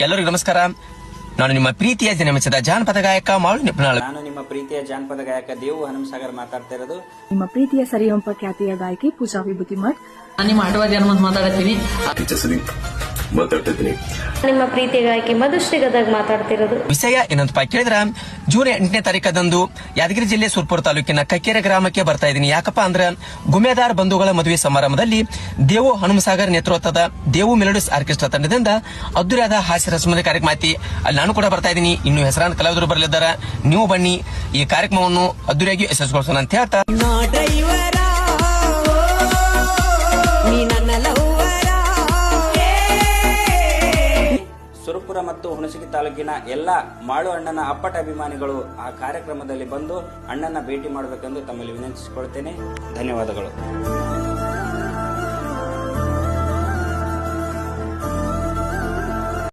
ಎಲ್ಲರಿಗೂ ನಮಸ್ಕಾರ. ನಾನು ನಿಮ್ಮ ಪ್ರೀತಿಯ ಜನಮೆಚ್ಚದ ಜಾನಪದ ಗಾಯಕ ಮಾಳು ನಿಪ್ನಾಳ್. ನಾನು ನಿಮ್ಮ ಪ್ರೀತಿಯ ಜಾನಪದ ಗಾಯಕ ದೇವು ಹನುಮಸಾಗರ್ ಮಾತಾಡ್ತಾ ಇರೋದು. ನಿಮ್ಮ ಪ್ರೀತಿಯ ಸರಿಯಂಪ ಖ್ಯಾತಿಯ ಗಾಯಕಿ ಪೂಜಾ ವಿಭೂತಿ ಮಠ್. ನಾನು ನಿಮ್ಮ ಆಟವಾದಿ ಹನುಮಂತ್ ಮಾತಾಡ್ತೀನಿ. ನಿಮ್ಮ ಪ್ರೀತಿಯ ಗಾಯಕಿ ಮಧುಶ್ರೀ ಗದಗ್ ಮಾತಾಡ್ತಿರೋದು. ವಿಷಯ ಏನಂತಪ್ಪ ಕೇಳಿದ್ರ, ಜೂನ್ 8ನೇ ತಾರೀಕದಂದು ಯಾದಗಿರಿ ಜಿಲ್ಲೆ ಸುರ್ಪುರ ತಾಲೂಕಿನ ಕಕ್ಕೇರೆ ಗ್ರಾಮಕ್ಕೆ ಬರ್ತಾ ಇದ್ದೀನಿ. ಯಾಕಪ್ಪ ಅಂದ್ರ ಗುಮೇದಾರ್ ಬಂಧುಗಳ ಮದುವೆ ಸಮಾರಂಭದಲ್ಲಿ ದೇವು ಹನುಮಸಾಗರ್ ನೇತೃತ್ವದ ದೇವು ಮೆಲೋಡಿಸ್ ಆರ್ಕೆಸ್ಟ್ರಾ ತಂಡದಿಂದ ಅದ್ದೂರಿಯಾದ ಹಾಸ್ಯ ರಸಮದ ಕಾರ್ಯಕ್ರಮ ಐತಿ. ಅಲ್ಲಿ ನಾನು ಕೂಡ ಬರ್ತಾ ಇದ್ದೀನಿ. ಇನ್ನು ಹೆಸರಾಂತ ಕಲಾವಿದರು ಬರಲಿದ್ದಾರೆ. ನೀವು ಬನ್ನಿ, ಈ ಕಾರ್ಯಕ್ರಮವನ್ನು ಅದ್ದೂರಿಯಾಗಿ ಯಶಸ್ವಿಗೊಳಿಸೋಣ ಅಂತ ಹೇಳ್ತಾ, ಸುರಪುರ ಮತ್ತು ಹುಣಸಗಿ ತಾಲೂಕಿನ ಎಲ್ಲ ಮಾಳು ಅಣ್ಣನ ಅಪ್ಪಟ ಅಭಿಮಾನಿಗಳು ಆ ಕಾರ್ಯಕ್ರಮದಲ್ಲಿ ಬಂದು ಅಣ್ಣನ ಭೇಟಿ ಮಾಡಬೇಕೆಂದು ತಮ್ಮಲ್ಲಿ ವಿನಂತಿಸಿಕೊಳ್ತೇನೆ. ಧನ್ಯವಾದಗಳು.